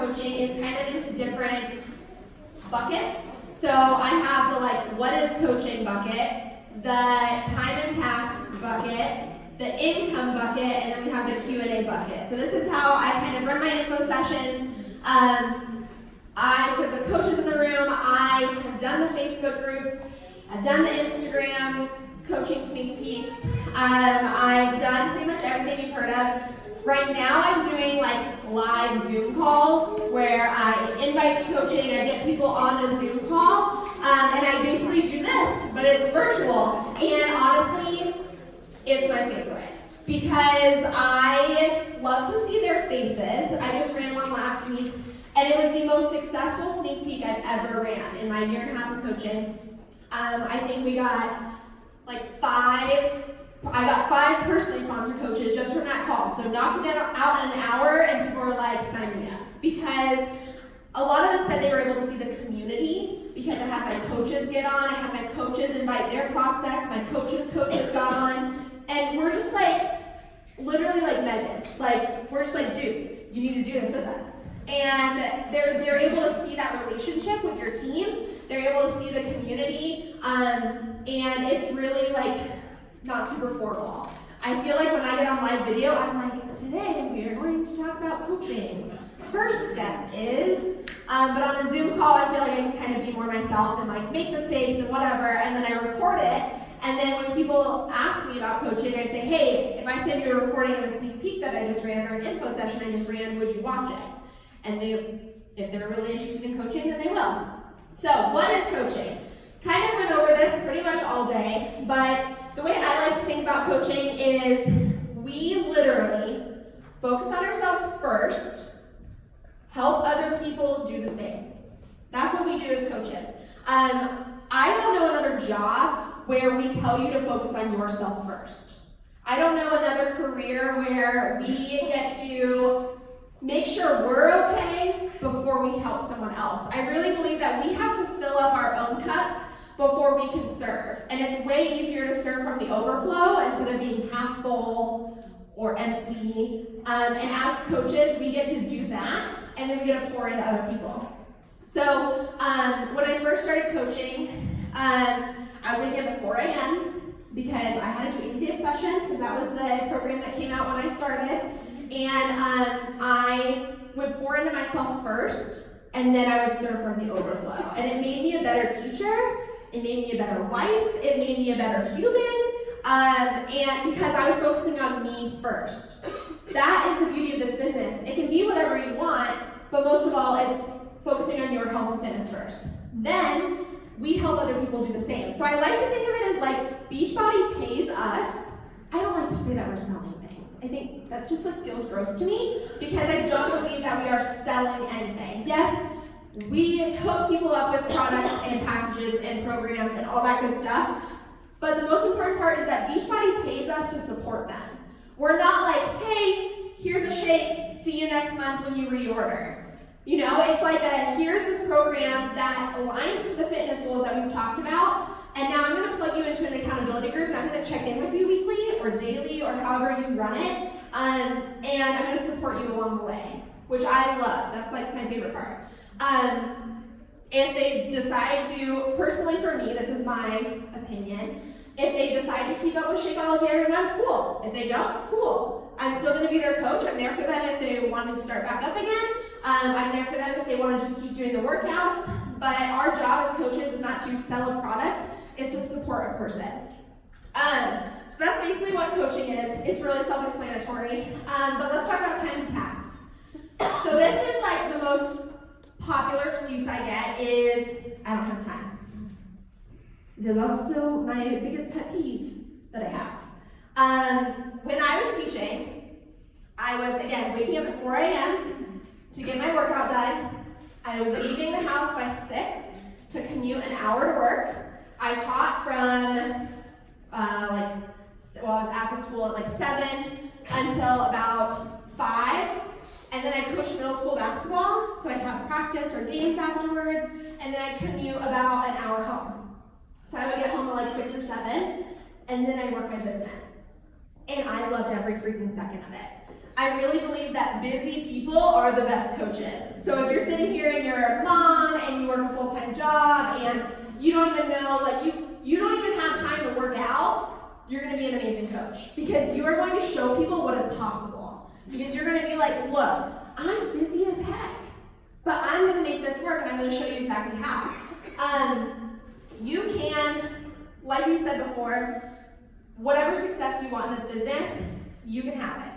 coaching is kind of into different buckets. So I have the what is coaching bucket, the time and tasks bucket, the income bucket, and then we have the Q&A bucket. So this is how I kind of run my info sessions. For the coaches in the room, I have done the Facebook groups, I've done the Instagram coaching sneak peeks, I've done pretty much everything you've heard of. Right now I'm doing live Zoom calls where I invite to coaching, I get people on a Zoom call, and I basically do this, but it's virtual. And honestly, it's my favorite because I love to see their faces. I just ran one last week, and it was the most successful sneak peek I've ever ran in my year and a half of coaching. I think we got I got 5 personally sponsored coaches just from that call. So knocked it out in an hour, and people were like, sign me up. Because a lot of them said they were able to see the community because I had my coaches get on, I had my coaches invite their prospects, my coaches got on, and we're just literally Megan. We're just dude, you need to do this with us. And they're able to see that relationship with your team. They're able to see the community, and it's really not super formal. I feel like when I get on live video, I'm like, today we are going to talk about coaching. First step is, but on a Zoom call, I feel like I can kind of be more myself and make mistakes and whatever, and then I record it. And then when people ask me about coaching, I say, hey, if I send you a recording of a sneak peek that I just ran or an info session I just ran, would you watch it? And if they're really interested in coaching, then they will. So what is coaching? Kind of went over this pretty much all day, but the way I like to think about coaching is we literally focus on ourselves first, help other people do the same. That's what we do as coaches. I don't know another job where we tell you to focus on yourself first. I don't know another career where we get to make sure we're okay before we help someone else. I really believe that we have to fill up our own cups before we can serve. And it's way easier to serve from the overflow instead of being half full or empty. And as coaches, we get to do that, and then we get to pour into other people. So when I first started coaching, I was waking up at 4 a.m. because I had to do 8-day session, because that was the program that came out when I started. And I would pour into myself first, and then I would serve from the overflow. And it made me a better teacher, it made me a better wife, it made me a better human, and because I was focusing on me first. That is the beauty of this business. It can be whatever you want, but most of all, it's focusing on your health and fitness first. Then, we help other people do the same. So I like to think of it as Beachbody pays us. I don't like to say that we're selling things. I think that just feels gross to me, because I don't believe that we are selling anything. Yes, we hook people up with products and packages and programs and all that good stuff, but the most important part is that Beachbody pays us to support them. We're not hey, here's a shake, see you next month when you reorder. You know, it's here's this program that aligns to the fitness goals that we've talked about, and now I'm going to plug you into an accountability group, and I'm going to check in with you weekly or daily or however you run it, and I'm going to support you along the way, which I love. That's my favorite part. If they decide to, personally for me, this is my opinion, if they decide to keep up with Shakeology every month, cool. If they don't, cool. I'm still going to be their coach. I'm there for them if they want to start back up again. I'm there for them if they want to just keep doing the workouts. But our job as coaches is not to sell a product, it's to support a person. So that's basically what coaching is. It's really self-explanatory. But let's talk about time and tasks. So this is the most popular excuse I get is, I don't have time. It is also my biggest pet peeve that I have. When I was teaching, I was, again, waking up at 4 a.m. to get my workout done. I was leaving the house by 6 to commute an hour to work. I taught from, I was at the school at 7 until about 5. And then I coached middle school basketball, so I'd have practice or games afterwards, and then I'd commute about an hour home. So I would get home at 6 or 7, and then I'd work my business. And I loved every freaking second of it. I really believe that busy people are the best coaches. So if you're sitting here and you're a mom and you work a full-time job and you don't even know, like you don't even have time to work out, you're going to be an amazing coach because you are going to show people what is possible. Because you're going to be like, look, I'm busy as heck, but I'm going to make this work and I'm going to show you exactly how. You can, like we said before, whatever success you want in this business, you can have it.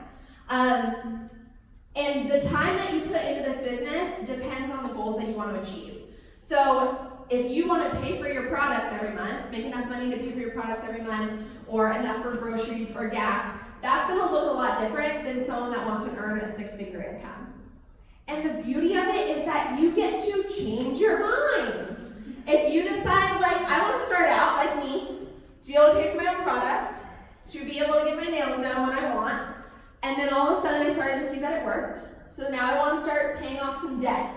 And the time that you put into this business depends on the goals that you want to achieve. So if you want to pay for your products every month, make enough money to pay for your products every month, or enough for groceries or gas, that's going to look a lot different than someone that wants to earn a six-figure income. And the beauty of it is that you get to change your mind. If you decide, like, I want to start out like me, to be able to pay for my own products, to be able to get my nails done when I want, and then all of a sudden I started to see that it worked. So now I want to start paying off some debt.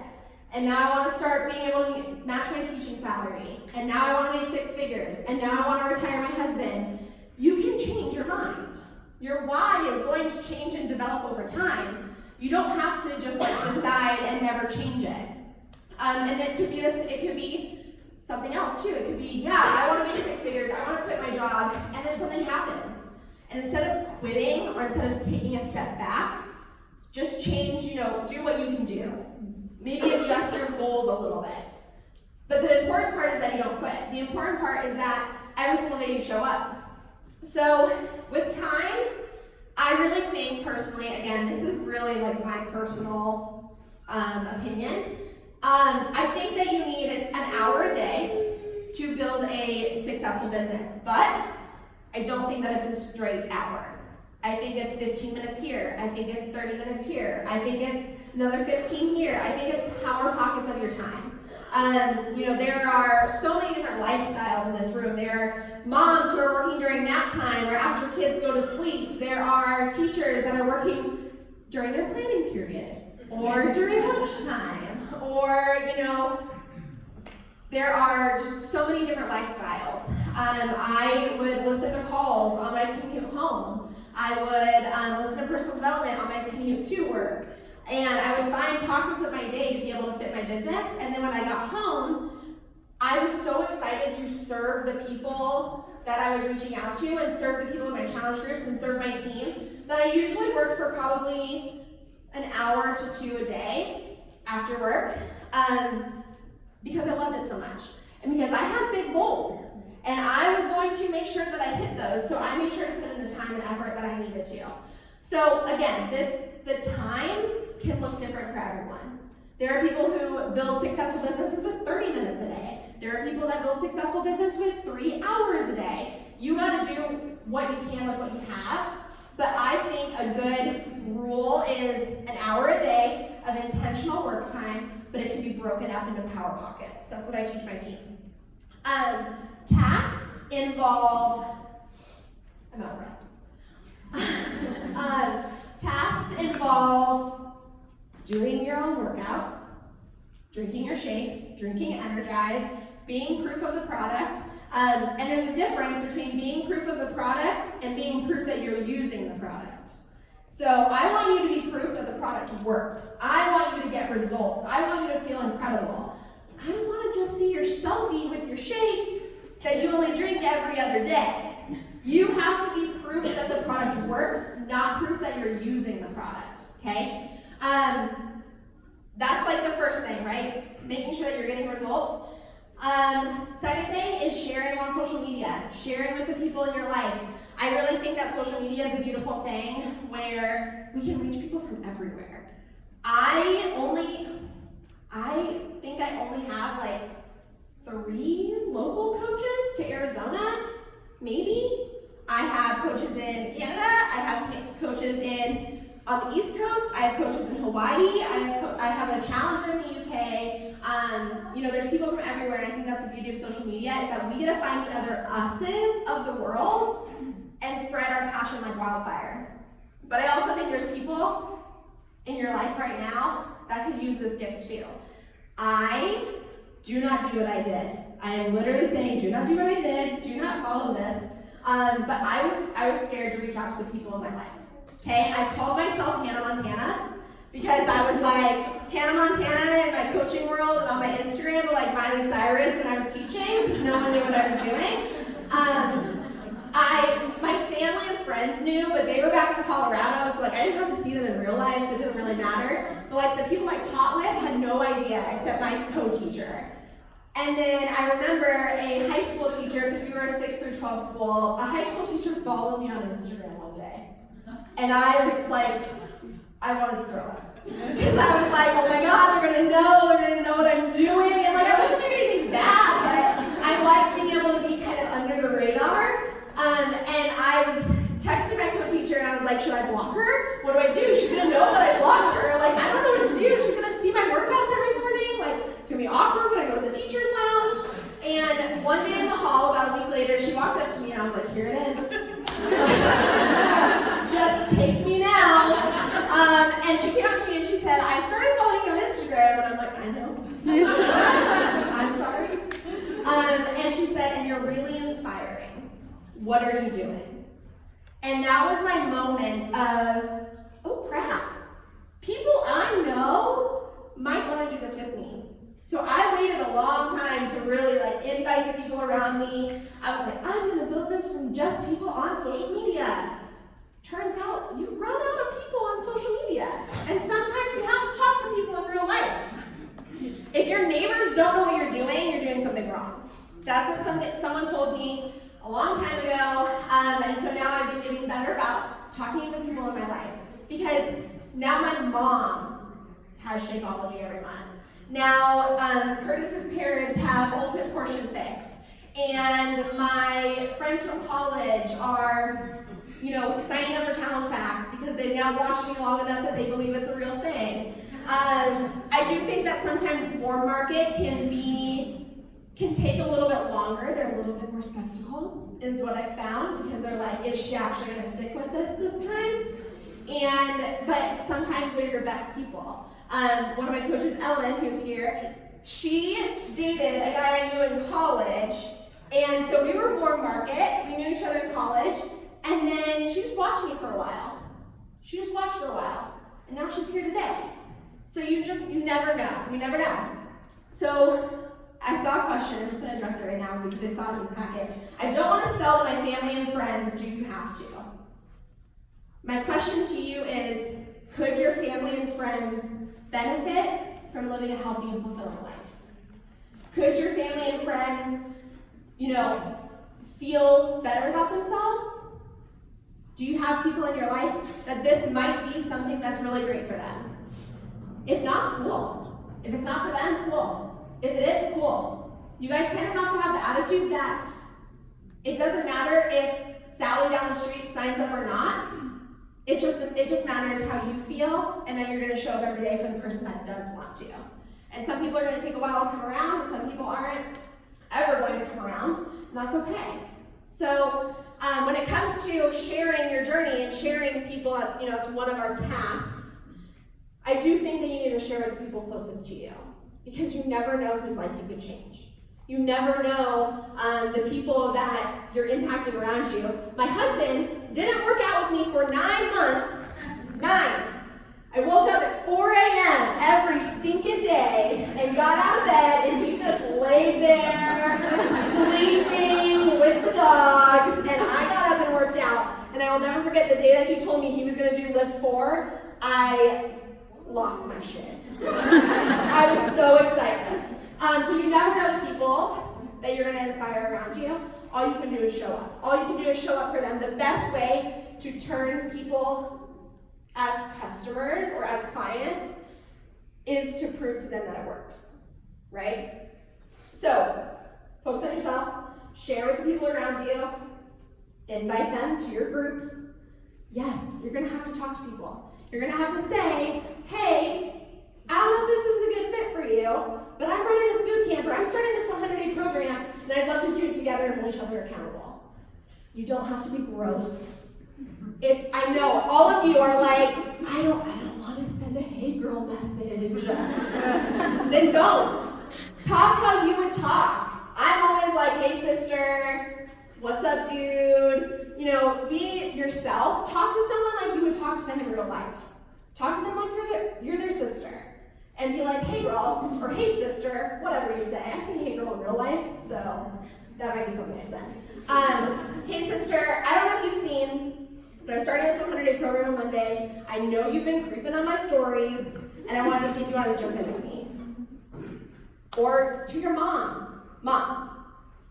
And now I want to start being able to match my teaching salary. And now I want to make six figures. And now I want to retire my husband. You can change your mind. Your why is going to change and develop over time. You don't have to just like decide and never change it. And it could be this, it could be something else too. It could be, yeah, I want to make six figures, I want to quit my job, and then something happens. And instead of quitting or instead of taking a step back, just change, do what you can do. Maybe adjust your goals a little bit. But the important part is that you don't quit. The important part is that every single day you show up. So with time, I really think personally, again, this is really like my personal opinion. I think that you need an hour a day to build a successful business, but I don't think that it's a straight hour. I think it's 15 minutes here. I think it's 30 minutes here. I think it's another 15 here. I think it's power pockets of your time. There are so many different lifestyles in this room. There are moms who are working during nap time or after kids go to sleep. There are teachers that are working during their planning period or during lunchtime, or, there are just so many different lifestyles. I would listen to calls on my commute home. I would listen to personal development on my commute to work. And I would find pockets of my day to be able to fit my business. And then when I got home, I was so excited to serve the people that I was reaching out to and serve the people in my challenge groups and serve my team that I usually worked for probably an hour to two a day after work. Because I loved it so much. And because I had big goals. And I was going to make sure that I hit those, so I made sure to put in the time and effort that I needed to. So again, the time can look different for everyone. There are people who build successful businesses with 30 minutes a day. There are people that build successful business with 3 hours a day. You gotta do what you can with what you have. But I think a good rule is an hour a day of intentional work time, but it can be broken up into power pockets. That's what I teach my team. Tasks involve, I'm out of breath. Tasks involve doing your own workouts, drinking your shakes, drinking Energize, being proof of the product. And there's a difference between being proof of the product and being proof that you're using the product. So I want you to be proof that the product works. I want you to get results. I want you to feel incredible. I don't want to just see your selfie with your shake that you only drink every other day. You have to be proof that the product works, not proof that you're using the product, okay? That's like the first thing, right? Making sure that you're getting results. Second thing is sharing on social media, sharing with the people in your life. I really think that social media is a beautiful thing where we can reach people from everywhere. I think I only have like 3 local coaches to Arizona, maybe. I have coaches in Canada, I have coaches on the East Coast, I have coaches in Hawaii, I have a challenger in the UK. There's people from everywhere, and I think that's the beauty of social media, is that we get to find the other us's of the world and spread our passion like wildfire. But I also think there's people in your life right now that could use this gift too. I do not do what I did. I am literally saying, do not do what I did, do not follow this. But I was scared to reach out to the people in my life. Okay, I called myself Hannah Montana because I was like Hannah Montana in my coaching world and on my Instagram, but like Miley Cyrus when I was teaching because no one knew what I was doing. My family and friends knew, but they were back in Colorado, so like I didn't have to see them in real life, so it didn't really matter. But like the people I taught with had no idea except my co-teacher. And then I remember a high school teacher, because we were a 6 through 12 school, a high school teacher followed me on Instagram one day. And I wanted to throw up. Because I was like, oh my God, they're gonna know what I'm doing. And like I wasn't doing anything bad, but I liked being able to be kind of under the radar. And I was texting my co-teacher and I was like, should I block her? What do I do? She's gonna know that I blocked her. Like, I don't know what to do. She's gonna see my workouts every morning. Like, it's gonna be awkward when I go to the teacher's lounge. And one day in the hall, about a week later, she walked up to me and I was like, here it is. Just take me now. And she came up to me and she said, I started following you on Instagram. And I'm like, I know. I'm sorry. And she said, and you're really inspiring. What are you doing? And that was my moment of, oh crap, people I know might want to do this with me. So I waited a long time to really like invite the people around me. I was like, I'm gonna build this from just people on social media. Turns out you run out of people on social media. And sometimes you have to talk to people in real life. If your neighbors don't know what you're doing something wrong. That's what someone told me a long time ago, and so now I've been getting better about talking to people in my life. Because now my mom has Shakeology every month. Now Curtis's parents have Ultimate Portion Fix. And my friends from college are, signing up for challenge packs because they've now watched me long enough that they believe it's a real thing. I do think that sometimes warm market can take a little bit longer. They're a little bit more skeptical, is what I found, because they're like, is she actually going to stick with this time? But sometimes they're your best people. One of my coaches, Ellen, who's here, she dated a guy I knew in college, and so we were warm market. We knew each other in college, and then she just watched me for a while. And now she's here today. So you never know. You never know. So I saw a question, I'm just going to address it right now because I saw it in the packet. I don't want to sell to my family and friends, do you have to? My question to you is, could your family and friends benefit from living a healthy and fulfilling life? Could your family and friends, feel better about themselves? Do you have people in your life that this might be something that's really great for them? If not, cool. If it's not for them, cool. If it is, cool. You guys kind of have to have the attitude that it doesn't matter if Sally down the street signs up or not. It just matters how you feel, and then you're going to show up every day for the person that does want to. And some people are going to take a while to come around, and some people aren't ever going to come around, and that's okay. So when it comes to sharing your journey and sharing people, it's one of our tasks. I do think that you need to share with the people closest to you. Because you never know whose life you could change. You never know the people that you're impacting around you. My husband didn't work out with me for 9 months. 9. I woke up at 4 a.m. every stinking day and got out of bed, and he just laid there sleeping with the dogs, and I got up and worked out. And I will never forget the day that he told me he was going to do Lift 4. I lost my shit. I was so excited. So you never know the people that you're going to inspire around you. All you can do is show up. All you can do is show up for them. The best way to turn people as customers or as clients is to prove to them that it works, right? So focus on yourself, share with the people around you, invite them to your groups. Yes, you're going to have to talk to people. You're going to have to say, hey, I don't know if this is a good fit for you, but I'm running this boot camp, or I'm starting this 100-day program, and I'd love to do it together and hold each other accountable. You don't have to be gross. If I know all of you are like, I don't want to send a hey girl message. Then don't. Talk how you would talk. I'm always like, hey sister, What's up, dude? You know, be yourself. Talk to someone like you would talk to them in real life. Talk to them like you're their sister. And be like, hey girl, or hey sister, whatever you say. I say hey girl in real life, so that might be something I said. Hey sister, I don't know if you've seen, but I'm starting this 100-day program on Monday. I know you've been creeping on my stories, and I wanted to see if you want to jump in with me. Or to your mom,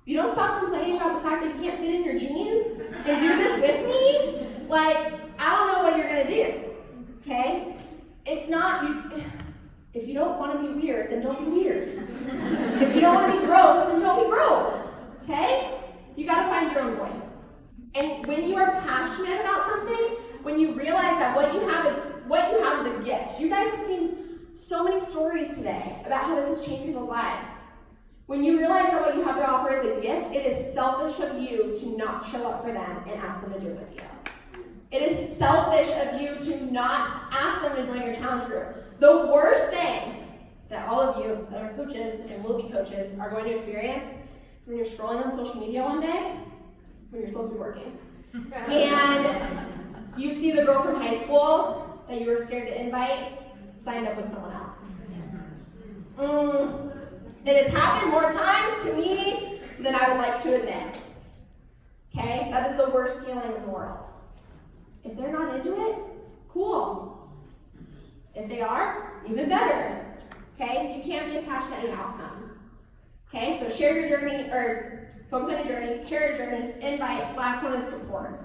you don't stop complaining about the fact that you can't fit in your jeans and do this with me? Like, I don't know what you're gonna do, okay? It's not, if you don't wanna be weird, then don't be weird. If you don't wanna be gross, then don't be gross, okay? You gotta find your own voice. And when you are passionate about something, when you realize that what you have is a gift. You guys have seen so many stories today about how this has changed people's lives. When you realize that what you have to offer is a gift, it is selfish of you to not show up for them and ask them to do it with you. It is selfish of you to not ask them to join your challenge group. The worst thing that all of you that are coaches and will be coaches are going to experience is when you're scrolling on social media one day, when you're supposed to be working, and you see the girl from high school that you were scared to invite signed up with someone else. It has happened more times to me than I would like to admit. Okay? That is the worst feeling in the world. If they're not into it, cool. If they are, even better. Okay? You can't be attached to any outcomes. Okay? So share your journey, or focus on your journey, share your journey, invite. Last one is support.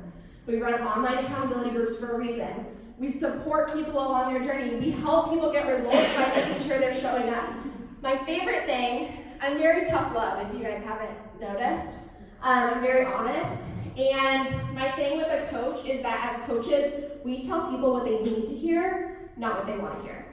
We run online accountability groups for a reason. We support people along their journey. We help people get results by making sure they're showing up. My favorite thing, I'm very tough love, if you guys haven't noticed. I'm very honest. And my thing with a coach is that as coaches, we tell people what they need to hear, not what they want to hear.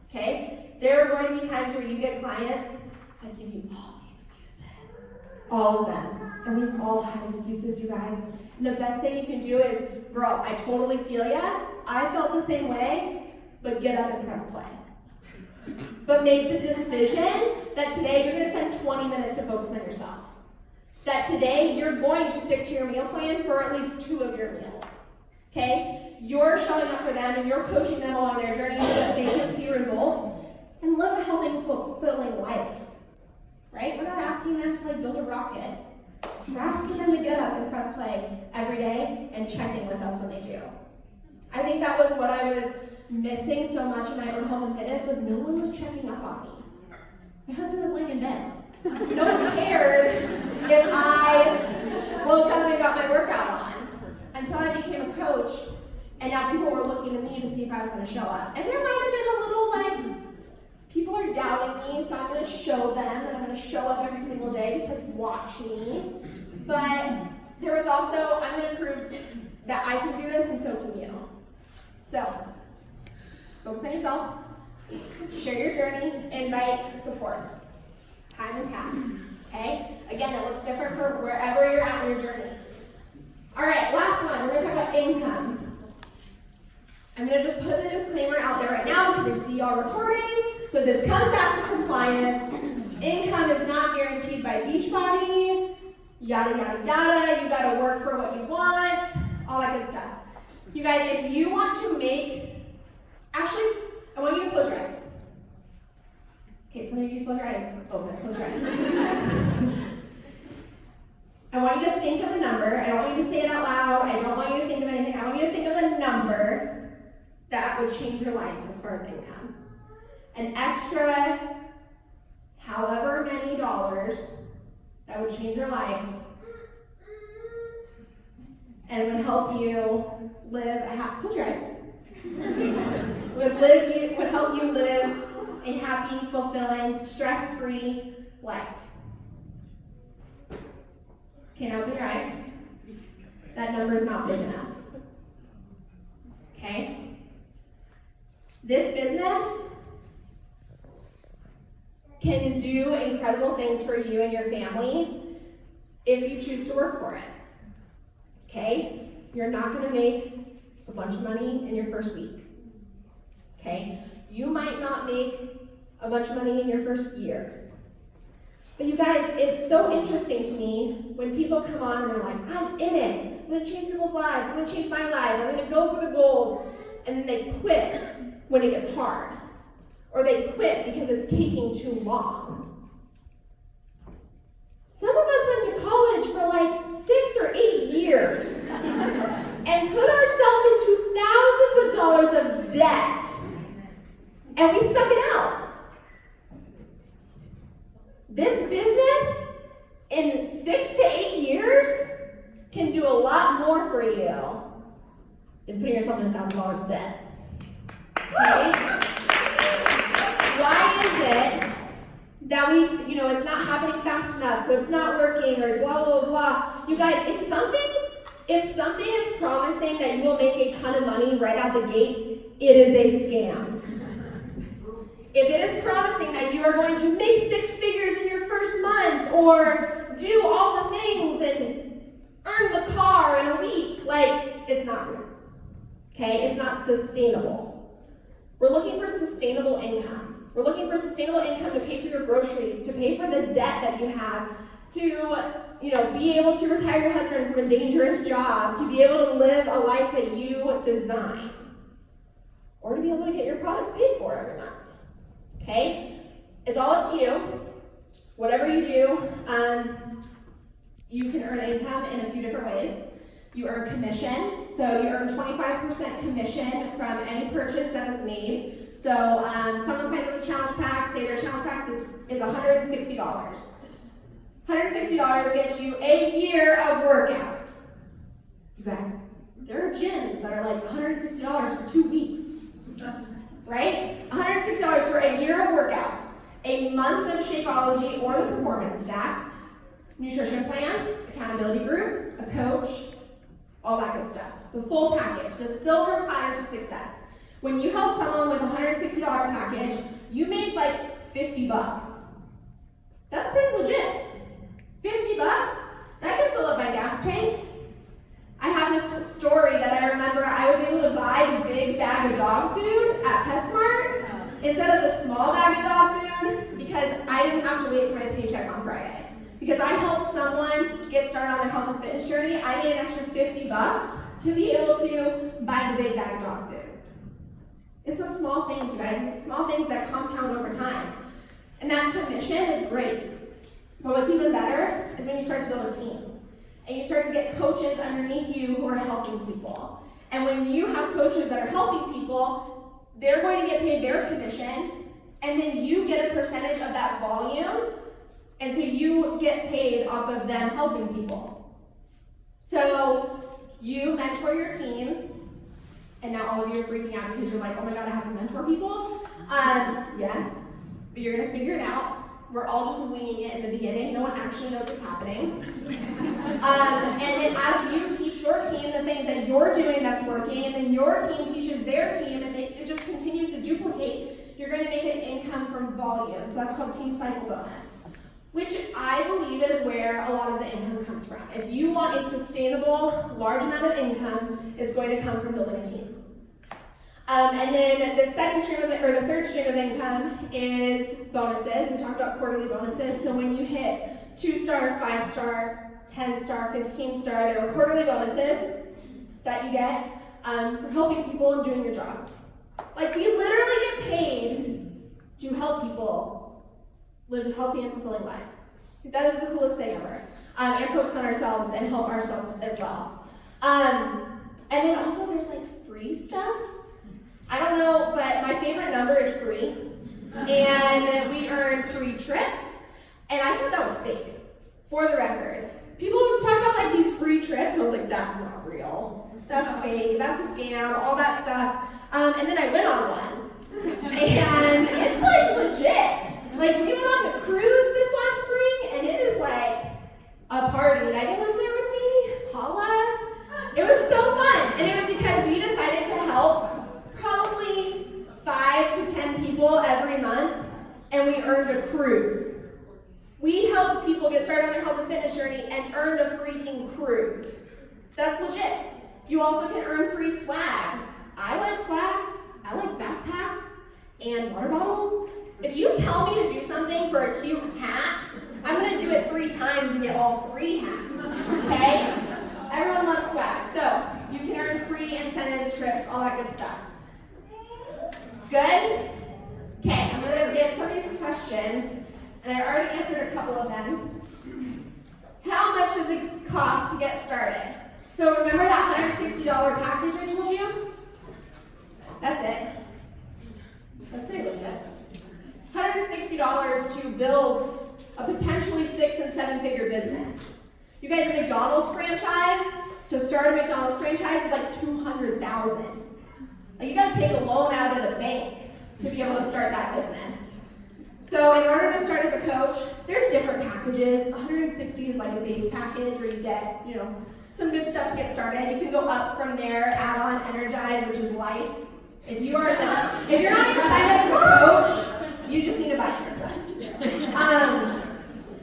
Okay? There are going to be times where you get clients that give you all the excuses. All of them. And we've all had excuses, you guys. And the best thing you can do is, girl, I totally feel ya. I felt the same way, but get up and press play. But make the decision that today you're going to spend 20 minutes to focus on yourself. That today you're going to stick to your meal plan for at least 2 of your meals. Okay? You're showing up for them and you're coaching them along their journey so that they can see results and live a healthy and fulfilling life. Right? We're not asking them to build a rocket. We're asking them to get up and press play every day and check in with us when they do. I think that was what I was missing so much in my own health and fitness, was no one was checking up on me. My husband was laying in bed. No one cared if I woke up and got my workout on, until I became a coach, and now people were looking to me to see if I was going to show up. And there might have been a little people are doubting me, so I'm going to show them that I'm going to show up every single day because watch me. But there was also, I'm going to prove that I can do this and so can you. So, focus on yourself, share your journey, invite, support, time and tasks, okay? Again, it looks different for wherever you're at in your journey. All right, last one, we're gonna talk about income. I'm gonna just put the disclaimer out there right now because I see y'all recording. So this comes back to compliance. Income is not guaranteed by Beachbody, yada, yada, yada. You gotta work for what you want, all that good stuff. You guys, if you want to make, actually, I want you to close your eyes. Okay, some of you close your eyes open, close your eyes. I want you to think of a number. I don't want you to say it out loud. I don't want you to think of anything. I want you to think of a number that would change your life as far as income. An extra however many dollars that would change your life and would help you live a happy, close your eyes. would help you live a happy, fulfilling, stress-free life. Okay, now open your eyes. That number's not big enough. Okay? This business can do incredible things for you and your family if you choose to work for it. Okay? You're not going to make a bunch of money in your first week. Okay? You might not make a bunch of money in your first year. But you guys, it's so interesting to me when people come on and they're like, I'm in it. I'm going to change people's lives. I'm going to change my life. I'm going to go for the goals. And then they quit when it gets hard. Or they quit because it's taking too long. Some of us went to college for like 6 or 8 years and put ourselves into thousands of dollars of debt. And we stuck it out. This business, in 6 to 8 years, can do a lot more for you than putting yourself in $1,000 of debt. Okay? Why is it that it's not happening fast enough, so it's not working, or blah, blah, blah. You guys, if something is promising that you will make a ton of money right out the gate, it is a scam. If it is promising that you are going to make 6 figures in your first month, or do all the things and earn the car in a week, it's not real. Okay? It's not sustainable. We're looking for sustainable income. We're looking for sustainable income to pay for your groceries, to pay for the debt that you have, to be able to retire your husband from a dangerous job, to be able to live a life that you design, or to be able to get your products paid for every month. Okay? It's all up to you. Whatever you do, you can earn income in a few different ways. You earn commission, so you earn 25% commission from any purchase that is made. So someone signed up with Challenge Pack, say their Challenge Pack is $160. $160 gets you a year of workouts. You guys, there are gyms that are like $160 for 2 weeks. Right? $160 for a year of workouts, a month of Shapeology or the Performance Stack, nutrition plans, accountability group, a coach, all that good stuff. The full package, the silver platter to success. When you help someone with a $160 package, you make like $50. That's pretty legit. $50? That can fill up my gas tank. I have this story that I remember. I was able to buy the big bag of dog food at PetSmart instead of the small bag of dog food because I didn't have to wait for my paycheck on Friday. Because I helped someone get started on their health and fitness journey, I made an extra $50 to be able to buy the big bag of dog food. It's the small things, you guys. It's the small things that compound over time. And that commission is great. But what's even better is when you start to build a team. And you start to get coaches underneath you who are helping people. And when you have coaches that are helping people, they're going to get paid their commission, and then you get a percentage of that volume, and so you get paid off of them helping people. So you mentor your team, and now all of you are freaking out because you're like, oh my God, I have to mentor people? Yes, but you're going to figure it out. We're all just winging it in the beginning. No one actually knows what's happening. And then as you teach your team the things that you're doing that's working, and then your team teaches their team, and it just continues to duplicate, you're going to make an income from volume. So that's called Team Cycle Bonus, which I believe is where a lot of the income comes from. If you want a sustainable, large amount of income, it's going to come from building a team. And then the third stream of income is bonuses. We talked about quarterly bonuses. So when you hit 2-star, 5-star, 10-star, 15-star, there are quarterly bonuses that you get for helping people and doing your job. Like, we literally get paid to help people live healthy and fulfilling lives. That is the coolest thing ever. And focus on ourselves and help ourselves as well. And then also there's like free stuff. I don't know, but my favorite number is 3. And we earn free trips. And I thought that was fake, for the record. People would talk about like these free trips, and I was like, that's not real. That's fake, that's a scam, all that stuff. And then I went on one. And it's like legit. Like, we went on the cruise this last spring, and it is like a party. Megan was there with me, Paula. It was so fun. And it was because we decided to help probably 5 to 10 people every month, and we earned a cruise. We helped people get started on their health and fitness journey and earned a freaking cruise. That's legit. You also can earn free swag. I like swag. I like backpacks and water bottles. If you tell me to do something for a cute hat I'm gonna do it 3 times and get all 3 hats, okay? Everyone loves swag, so you can earn free incentives, trips, all that good stuff. Good? Okay, I'm gonna get some of these questions, and I already answered a couple of them. How much does it cost to get started? So remember that $160 package I told you? That's it. That's pretty legit. $160 to build a potentially 6- and 7-figure business. You guys, a McDonald's franchise, to start a McDonald's franchise is like $200,000. Like, you gotta take a loan out of the bank to be able to start that business. So in order to start as a coach, there's different packages. 160 is like a base package where you get, some good stuff to get started. You can go up from there, add on Energize, which is life. If you're not even signed up as a coach, you just need to buy Energize.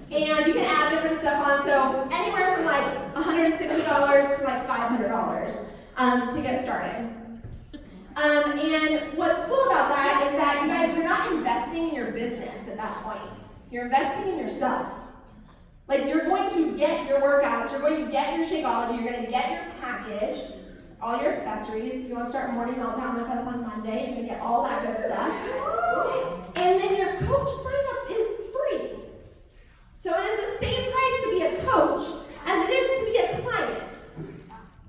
And you can add different stuff on, so anywhere from like $160 to like $500 to get started. And what's cool about that is that you guys, you're not investing in your business at that point. You're investing in yourself. Like, you're going to get your workouts, you're going to get your Shakeology, you're going to get your package, all your accessories. If you want to start Morning Meltdown with us on Monday, you're going to get all that good stuff. And then your coach sign-up is free. So it is the same price to be a coach as it is to be a client.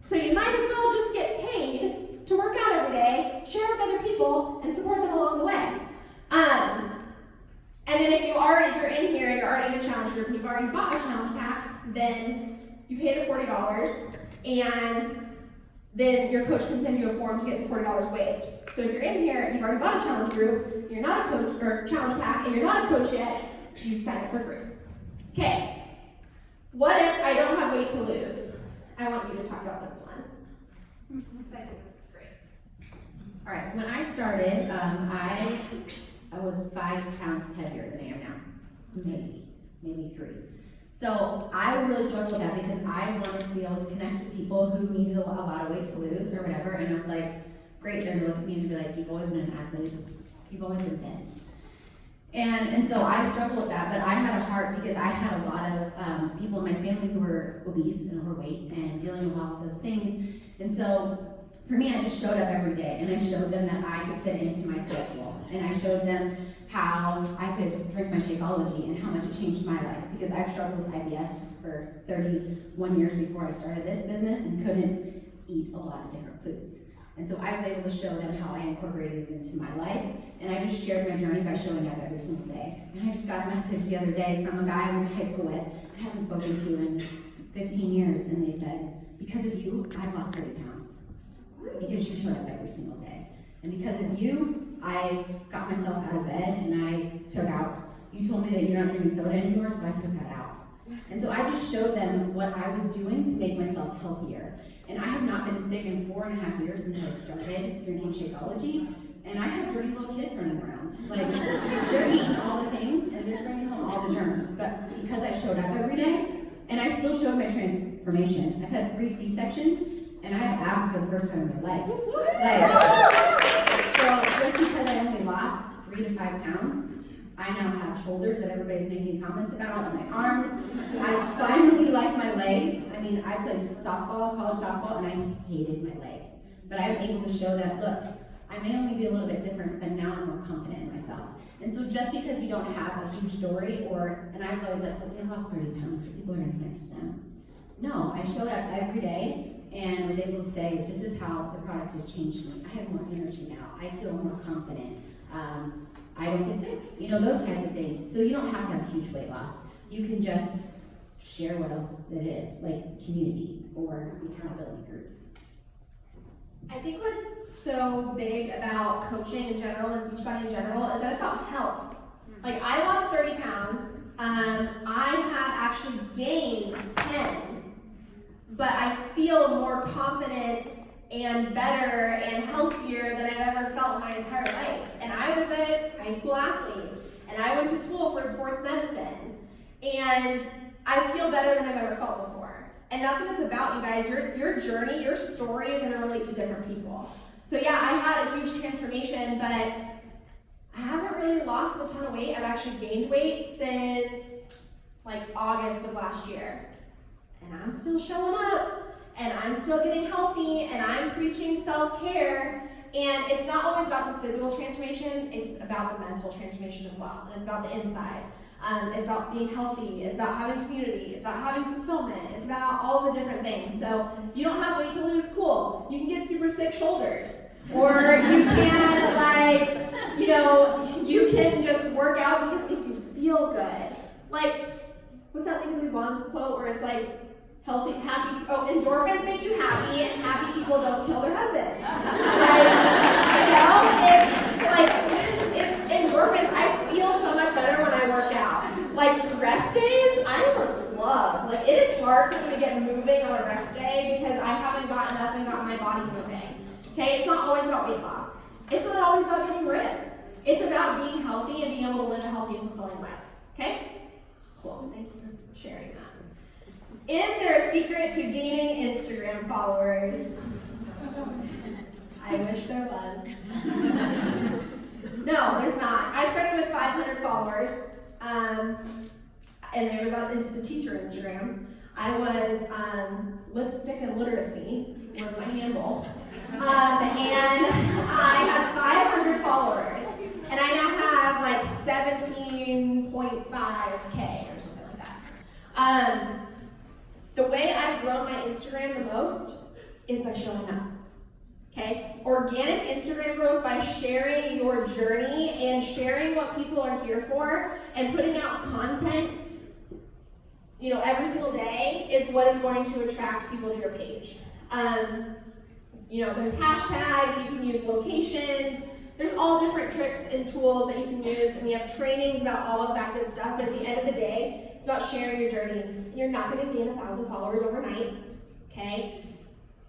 So you might as well just get paid to work out every day, share with other people, and support them along the way. And then if you're in here and you're already in a challenge group and you've already bought a challenge pack, then you pay the $40, and then your coach can send you a form to get the $40 waived. So if you're in here and you've already bought a challenge group, you're not a coach, or challenge pack, and you're not a coach yet, you sign up for free. Okay, what if I don't have weight to lose? I want you to talk about this one. I think this is great. All right, when I started, I was 5 pounds heavier than I am now, maybe 3. So I really struggled with that because I wanted to be able to connect with people who needed a lot of weight to lose or whatever, and I was like, great, they're gonna look at me and be like, you've always been an athlete, you've always been thin. And so I struggled with that, but I had a heart because I had a lot of people in my family who were obese and overweight and dealing with all of those things. And so for me, I just showed up every day and I showed them that I could fit into my schedule. And I showed them how I could drink my Shakeology and how much it changed my life, because I've struggled with IBS for 31 years before I started this business and couldn't eat a lot of different foods. And so I was able to show them how I incorporated it into my life, and I just shared my journey by showing up every single day. And I just got a message the other day from a guy I went to high school with, I haven't spoken to in 15 years, and they said, because of you, I've lost 30 pounds. Because you showed up every single day. And because of you, I got myself out of bed and I took out, you told me that you're not drinking soda anymore, so I took that out. And so I just showed them what I was doing to make myself healthier. And I have not been sick in 4.5 years since I started drinking Shakeology. And I have dirty little kids running around. Like, they're eating all the things and they're bringing home all the germs. But because I showed up every day, and I still showed my transformation. I've had 3 C-sections, and I have abs for the first time in my life. So just because I only lost 3 to 5 pounds, I now have shoulders that everybody's making comments about, and my arms. I finally like my legs. I mean, I played softball, college softball, and I hated my legs. But I'm able to show that, look, I may only be a little bit different, but now I'm more confident in myself. And so just because you don't have a huge story, and I was always like, well, they lost 30 pounds, so people are going to connect to them. No, I showed up every day and was able to say, this is how the product has changed me. I have more energy now. I feel more confident. I don't get sick. Those types of things. So you don't have to have huge weight loss. You can just share what else it is, like community or accountability groups. I think what's so big about coaching in general and Beachbody in general is that it's about health. Like, I lost 30 pounds. I have actually gained 10, but I feel more confident and better and healthier than I've ever felt in my entire life. And I was a high school athlete, and I went to school for sports medicine, and I feel better than I've ever felt before. And that's what it's about, you guys. Your journey, your story is going to relate to different people. So yeah, I had a huge transformation, but I haven't really lost a ton of weight. I've actually gained weight since like August of last year. And I'm still showing up, and I'm still getting healthy, and I'm preaching self-care. And it's not always about the physical transformation, it's about the mental transformation as well. And it's about the inside. It's about being healthy, it's about having community, it's about having fulfillment, it's about all the different things. So if you don't have weight to lose, cool. You can get super sick shoulders. Or you can, you can just work out because it makes you feel good. Like, what's that Legally Blonde quote where it's like, endorphins make you happy, and happy people don't kill their husbands. It's endorphins. I feel so much better when I work out. Like, rest days, I'm a slug. Like, it is hard for me to get moving on a rest day because I haven't gotten up and gotten my body moving. Okay, it's not always about weight loss. It's not always about getting ripped. It's about being healthy and being able to live a healthy and fulfilling life. Okay? Cool. Thank you for sharing that. Is there a secret to gaining Instagram followers? I wish there was. No, there's not. I started with 500 followers, and there was it's a teacher Instagram. I was lipstick and literacy was my handle, and I had 500 followers, and I now have like 17.5K or something like that. The way I've grown my Instagram the most is by showing up, okay? Organic Instagram growth by sharing your journey and sharing what people are here for and putting out content, every single day is what is going to attract people to your page. There's hashtags, you can use locations, there's all different tricks and tools that you can use, and we have trainings about all of that good stuff, but at the end of the day, it's about sharing your journey. You're not going to gain 1,000 followers overnight, okay?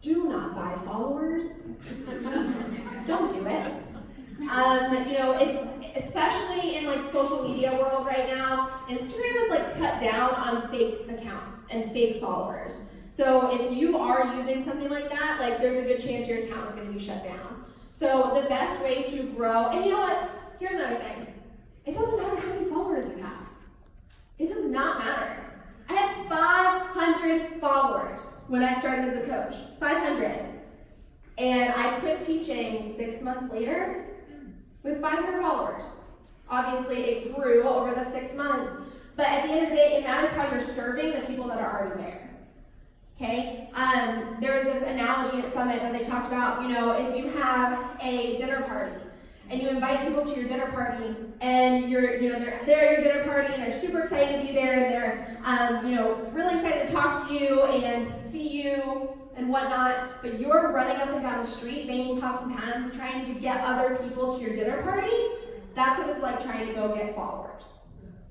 Do not buy followers. Don't do it. It's especially in like social media world right now, Instagram is like cut down on fake accounts and fake followers. So if you are using something like that, like there's a good chance your account is going to be shut down. So the best way to grow, and you know what? Here's another thing. It doesn't matter how many followers you have. It does not matter. I had 500 followers when I started as a coach. 500. And I quit teaching 6 months later with 500 followers. Obviously, it grew over the 6 months. But at the end of the day, it matters how you're serving the people that are already there. Okay? There was this analogy at Summit that they talked about, if you have a dinner party, and you invite people to your dinner party, and they're there at your dinner party, and they're super excited to be there, and they're, really excited to talk to you and see you and whatnot, but you're running up and down the street, banging pots and pans, trying to get other people to your dinner party. That's what it's like trying to go get followers.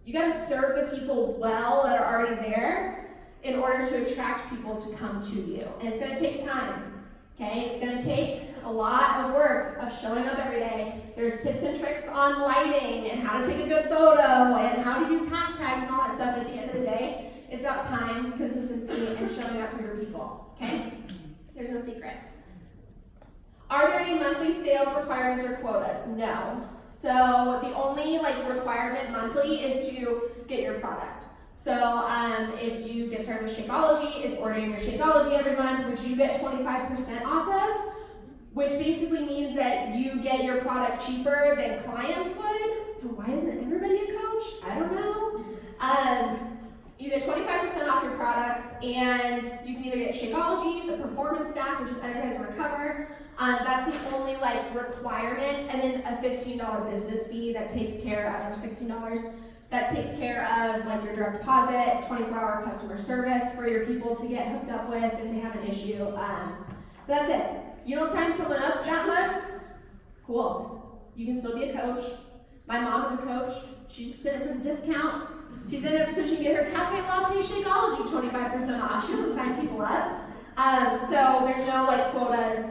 You gotta serve the people well that are already there in order to attract people to come to you. And it's gonna take time, okay? It's gonna take a lot of work of showing up every day. There's tips and tricks on lighting and how to take a good photo and how to use hashtags and all that stuff. At the end of the day, it's about time, consistency, and showing up for your people, okay? There's no secret. Are there any monthly sales requirements or quotas? No. So the only requirement monthly is to get your product. So if you get started with Shakeology, it's ordering your Shakeology every month, which you get 25% off of, which basically means that you get your product cheaper than clients would. So why isn't everybody a coach? I don't know. You get 25% off your products, and you can either get Shakeology, the Performance Stack, which is Energize and Recover. That's the only requirement, and then a $15 business fee that takes care of, or $16, that takes care of your direct deposit, 24-hour customer service for your people to get hooked up with if they have an issue. That's it. You don't sign someone up that month? Cool. You can still be a coach. My mom is a coach. She's just in it for the discount. She's in it so she can get her cafe latte Shakeology 25% off. She doesn't sign people up. So there's no quotas,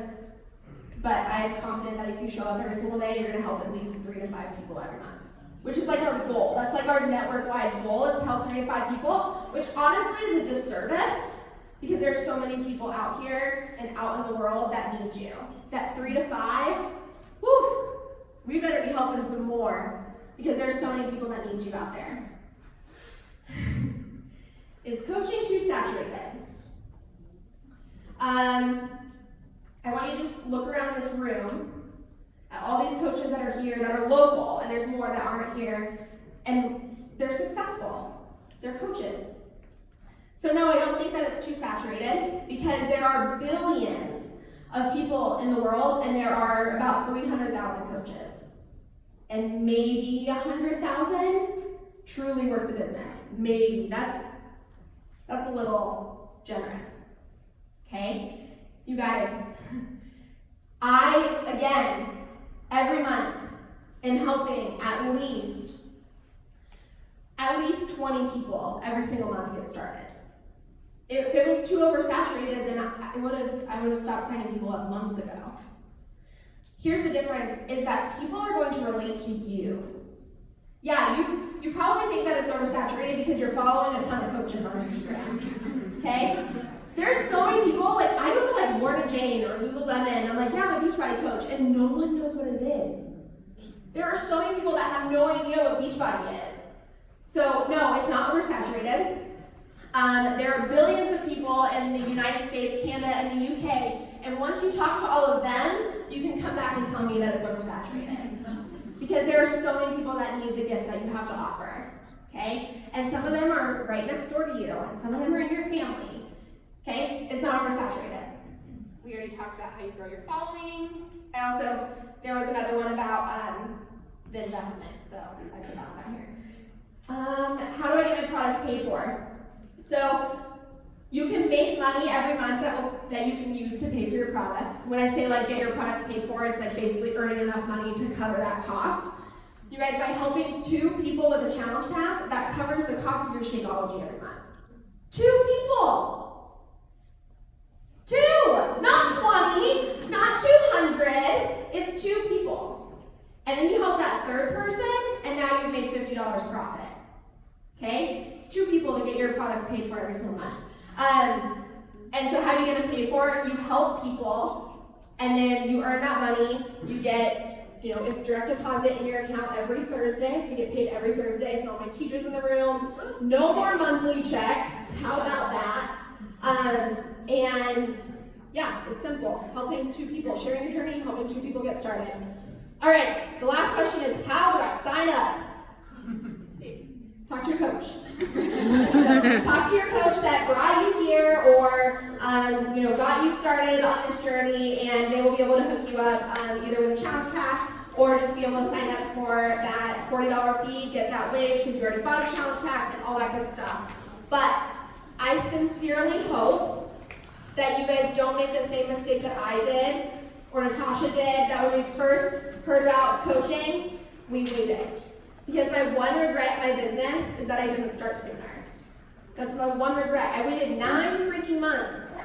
but I'm confident that if you show up every single day, you're gonna help at least 3 to 5 people every month, which is our goal. That's our network-wide goal, is to help 3 to 5 people, which honestly is a disservice because there's so many people out here and out in the world that need you. That 3 to 5, whew, we better be helping some more because there's so many people that need you out there. Is coaching too saturated? I want you to just look around this room at all these coaches that are here that are local, and there's more that aren't here, and they're successful. They're coaches. So no, I don't think that it's too saturated, because there are billions of people in the world, and there are about 300,000 coaches. And maybe 100,000 truly work the business. Maybe. That's a little generous. Okay? You guys, again, every month am helping at least 20 people every single month get started. If it was too oversaturated, then I would have stopped signing people up months ago. Here's the difference, is that people are going to relate to you. Yeah, you probably think that it's oversaturated because you're following a ton of coaches on Instagram, okay? There's so many people, like I go to like Lorna Jane or Lululemon, and I'm like, yeah, I'm a Beachbody coach, and no one knows what it is. There are so many people that have no idea what Beachbody is. So no, it's not oversaturated. There are billions of people in the United States, Canada, and the UK, and once you talk to all of them, you can come back and tell me that it's oversaturated. Because there are so many people that need the gifts that you have to offer, okay? And some of them are right next door to you, and some of them are in your family, okay? It's not oversaturated. We already talked about how you grow your following. There was another one about the investment, so I put that one down here. How do I get my products paid for? So you can make money every month that you can use to pay for your products. When I say like get your products paid for, it's like basically earning enough money to cover that cost. You guys, by helping 2 people with a challenge pack, that covers the cost of your Shakeology every month. 2 people. 2, not 20, not 200. It's 2 people. And then you help that 3rd person, and now you've made $50 profit. Okay? It's 2 people to get your products paid for every single month. And so how you get them paid for? You help people, and then you earn that money. You get, it's direct deposit in your account every Thursday, so you get paid every Thursday. So all my teachers in the room, no more monthly checks. How about that? And yeah, it's simple. Helping 2 people, sharing your journey, helping 2 people get started. All right, the last question is, how do I sign up? Talk to your coach. Talk to your coach that brought you here or got you started on this journey, and they will be able to hook you up either with a challenge pack or just be able to sign up for that $40 fee, get that waived because you already bought a challenge pack and all that good stuff. But I sincerely hope that you guys don't make the same mistake that I did or Natasha did, that when we first heard about coaching, we waited. Because my one regret in my business is that I didn't start sooner. That's my one regret. I waited 9 freaking months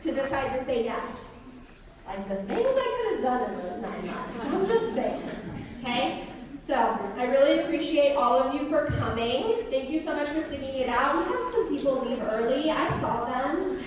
to decide to say yes. Like the things I could have done in those 9 months. I'm just saying. Okay? So I really appreciate all of you for coming. Thank you so much for sticking it out. We had some people leave early. I saw them.